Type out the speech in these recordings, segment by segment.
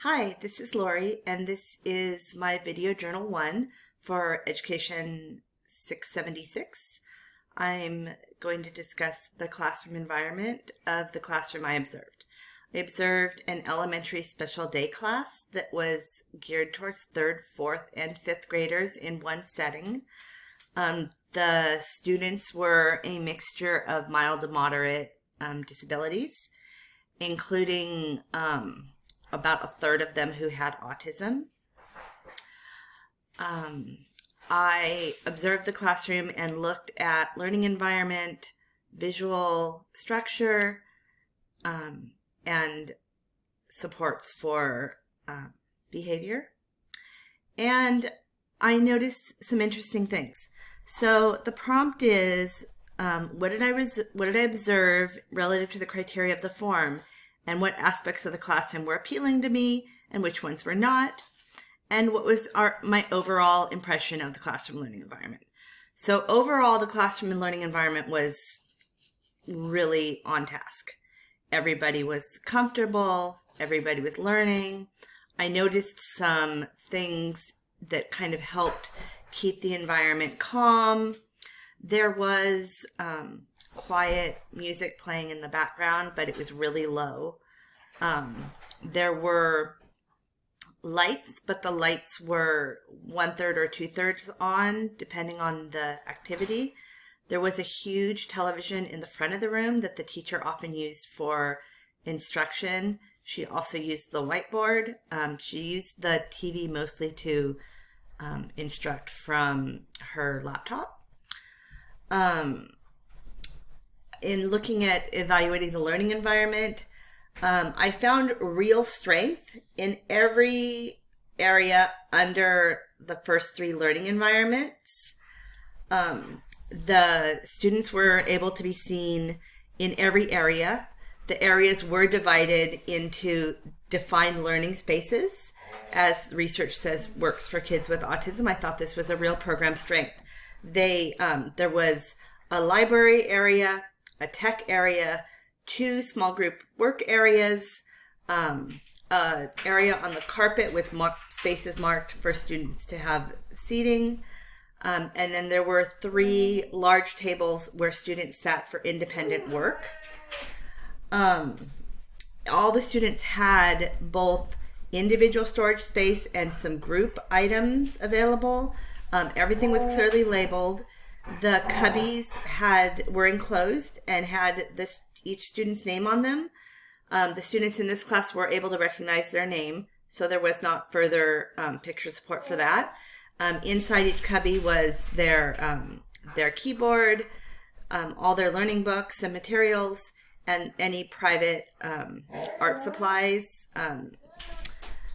Hi, this is Lori, and this is my video journal 1 for Education 676. I'm going to discuss the classroom environment of the classroom I observed. I observed an elementary special day class that was geared towards 3rd, 4th, and 5th graders in one setting. The students were a mixture of mild to moderate disabilities, including about a third of them who had autism. I observed the classroom and looked at learning environment, visual structure, and supports for behavior. And I noticed some interesting things. So the prompt is, what did I observe relative to the criteria of the form? And what aspects of the classroom were appealing to me and which ones were not, and what was my overall impression of the classroom learning environment. So overall, the classroom and learning environment was really on task. Everybody was comfortable, everybody was learning. I noticed some things that kind of helped keep the environment calm. There was quiet music playing in the background, but it was really low. There were lights, but the lights were 1/3 or 2/3 on, depending on the activity. There was a huge television in the front of the room that the teacher often used for instruction. She also used the whiteboard. She used the TV mostly to instruct from her laptop. In looking at evaluating the learning environment, I found real strength in every area under the first 3 learning environments. The students were able to be seen in every area. The areas were divided into defined learning spaces, as research says works for kids with autism. I thought this was a real program strength. There was a library area, a tech area, 2 small group work areas, an area on the carpet with spaces marked for students to have seating, and then there were 3 large tables where students sat for independent work. All the students had both individual storage space and some group items available. Everything was clearly labeled. The cubbies were enclosed and had each student's name on them. The students in this class were able to recognize their name, so there was not further picture support for that. Inside each cubby was their keyboard, all their learning books and materials, and any private art supplies.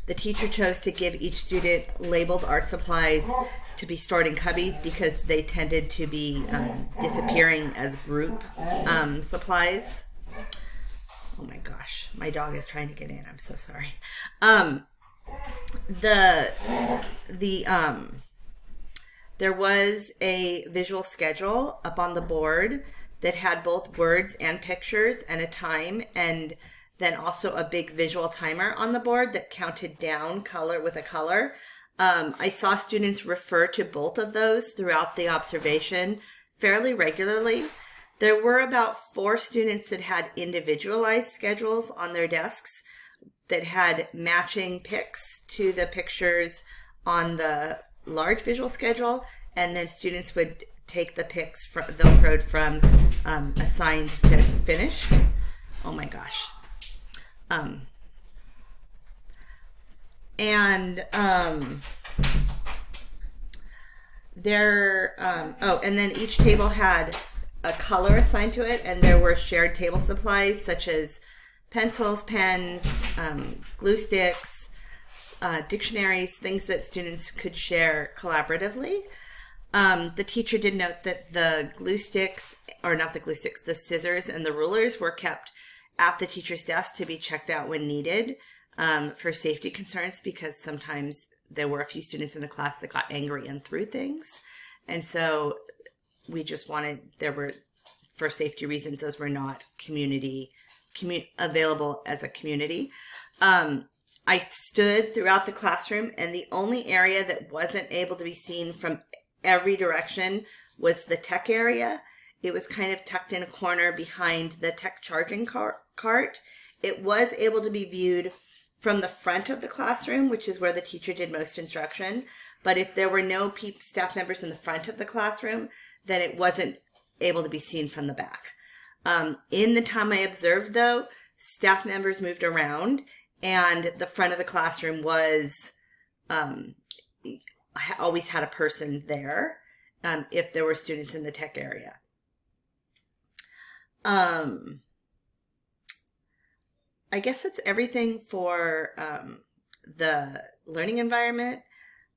The teacher chose to give each student labeled art supplies to be stored in cubbies because they tended to be disappearing as group supplies. Oh my gosh, my dog is trying to get in. I'm so sorry. There was a visual schedule up on the board that had both words and pictures and a time, and then also a big visual timer on the board that counted down color with a color. I saw students refer to both of those throughout the observation fairly regularly. There were about 4 students that had individualized schedules on their desks that had matching pics to the pictures on the large visual schedule, and then students would take the pics Velcroed from assigned to finished. Oh my gosh. And then each table had a color assigned to it, and there were shared table supplies such as pencils, pens, glue sticks, dictionaries, things that students could share collaboratively. The teacher did note that the scissors and the rulers were kept at the teacher's desk to be checked out when needed for safety concerns, because sometimes there were a few students in the class that got angry and threw things. And so we just for safety reasons, those were not available as a community. I stood throughout the classroom, and the only area that wasn't able to be seen from every direction was the tech area. It was kind of tucked in a corner behind the tech charging cart. It was able to be viewed from the front of the classroom, which is where the teacher did most instruction. But if there were no staff members in the front of the classroom, then it wasn't able to be seen from the back. In the time I observed, though, staff members moved around, and the front of the classroom was always had a person there if there were students in the tech area. I guess that's everything for the learning environment.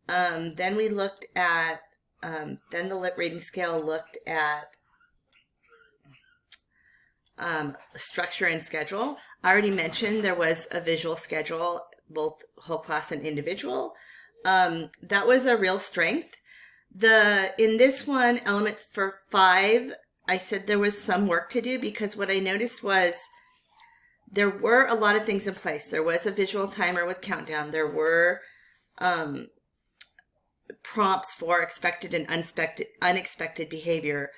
Then we looked at, then the Lit Reading Scale looked at structure and schedule. I already mentioned there was a visual schedule, both whole class and individual. That was a real strength. In this one, element for 5, I said there was some work to do, because what I noticed was there were a lot of things in place. There was a visual timer with countdown. There were prompts for expected and unexpected behavior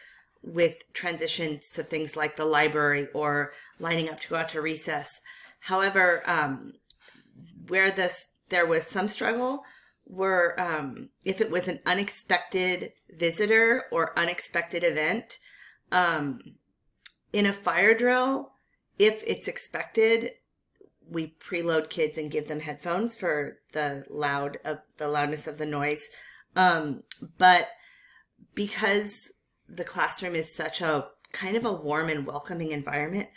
with transitions to things like the library or lining up to go out to recess. However, where there was some struggle were if it was an unexpected visitor or unexpected event. In a fire drill, if it's expected, we preload kids and give them headphones for the loudness of the noise. But because the classroom is such a kind of a warm and welcoming environment,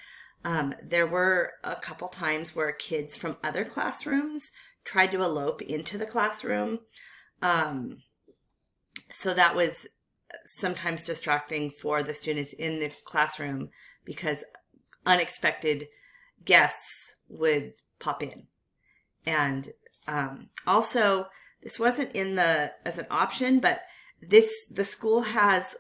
there were a couple times where kids from other classrooms tried to elope into the classroom. So that was sometimes distracting for the students in the classroom, because unexpected guests would pop in. And also, this wasn't as an option, but the school has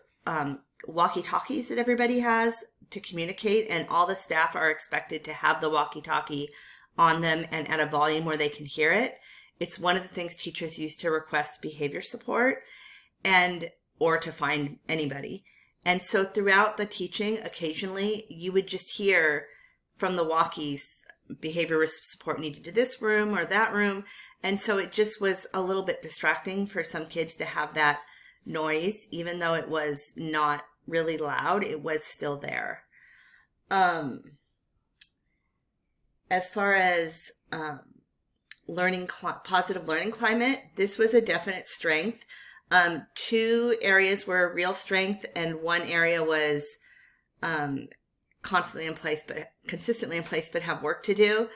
walkie-talkies that everybody has to communicate, and all the staff are expected to have the walkie-talkie on them and at a volume where they can hear it. It's one of the things teachers use to request behavior support or to find anybody. And so throughout the teaching, occasionally you would just hear from the walkies, behavior support needed to this room or that room. And so it just was a little bit distracting for some kids to have that noise. Even though it was not really loud, it was still there. As far as positive learning climate, this was a definite strength. 2 areas were a real strength, and 1 area was consistently in place, but have work to do.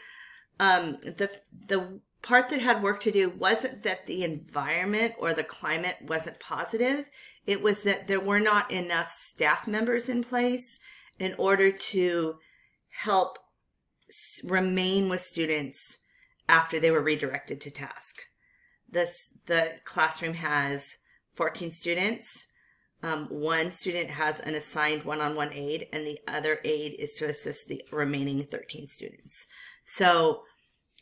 The part that had work to do wasn't that the environment or the climate wasn't positive. It was that there were not enough staff members in place in order to help remain with students after they were redirected to task. The classroom has 14 students. 1 student has an assigned one-on-one aide, and the other aide is to assist the remaining 13 students. So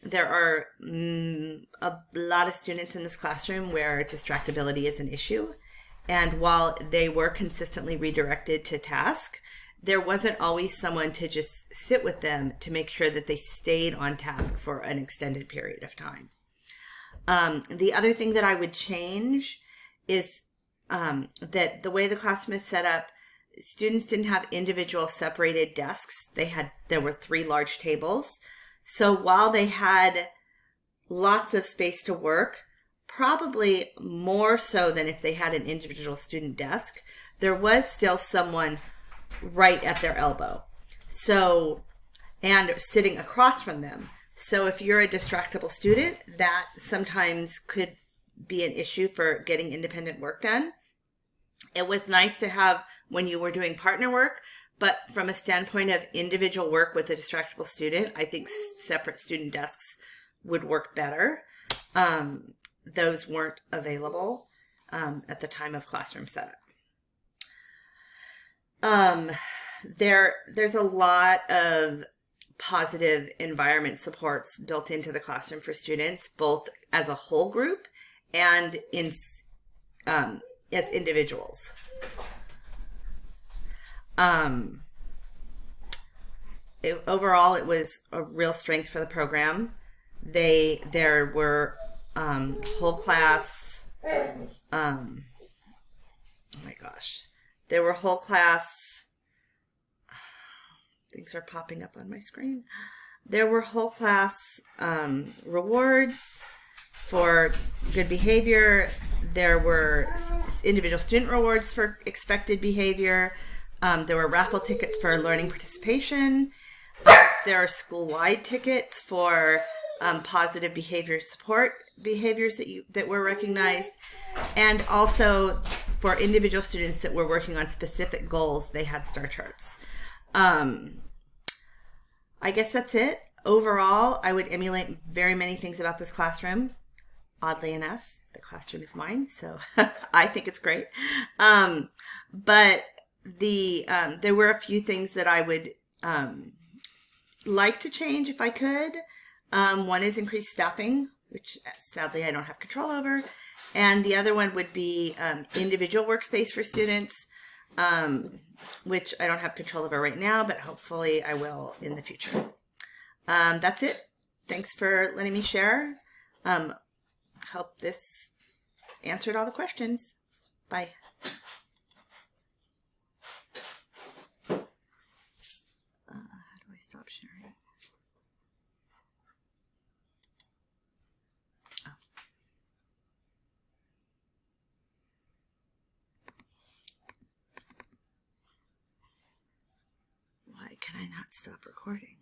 there are a lot of students in this classroom where distractibility is an issue. And while they were consistently redirected to task, there wasn't always someone to just sit with them to make sure that they stayed on task for an extended period of time. The other thing that I would change is that the way the classroom is set up, students didn't have individual separated desks. There were 3 large tables. So while they had lots of space to work, probably more so than if they had an individual student desk, there was still someone right at their elbow. So, and sitting across from them. So if you're a distractible student, that sometimes could be an issue for getting independent work done. It was nice to have when you were doing partner work, but from a standpoint of individual work with a distractible student, I think separate student desks would work better. Those weren't available at the time of classroom setup. There's a lot of positive environment supports built into the classroom for students, both as a whole group and as individuals. Overall, it was a real strength for the program. There were whole class. Oh my gosh, there were whole class. Things are popping up on my screen. There were whole class rewards for good behavior. There were individual student rewards for expected behavior. There were raffle tickets for learning participation. There are school-wide tickets for positive behavior support behaviors that were recognized, and also for individual students that were working on specific goals, they had star charts. I guess that's it. Overall, I would emulate very many things about this classroom. Oddly enough, the classroom is mine, so I think it's great. But there were a few things that I would like to change if I could. One is increased staffing, which sadly I don't have control over. And the other one would be individual workspace for students, which I don't have control over right now, but hopefully I will in the future. That's it. Thanks for letting me share. Hope this answered all the questions. Bye. How do I stop sharing? Oh. Why can I not stop recording?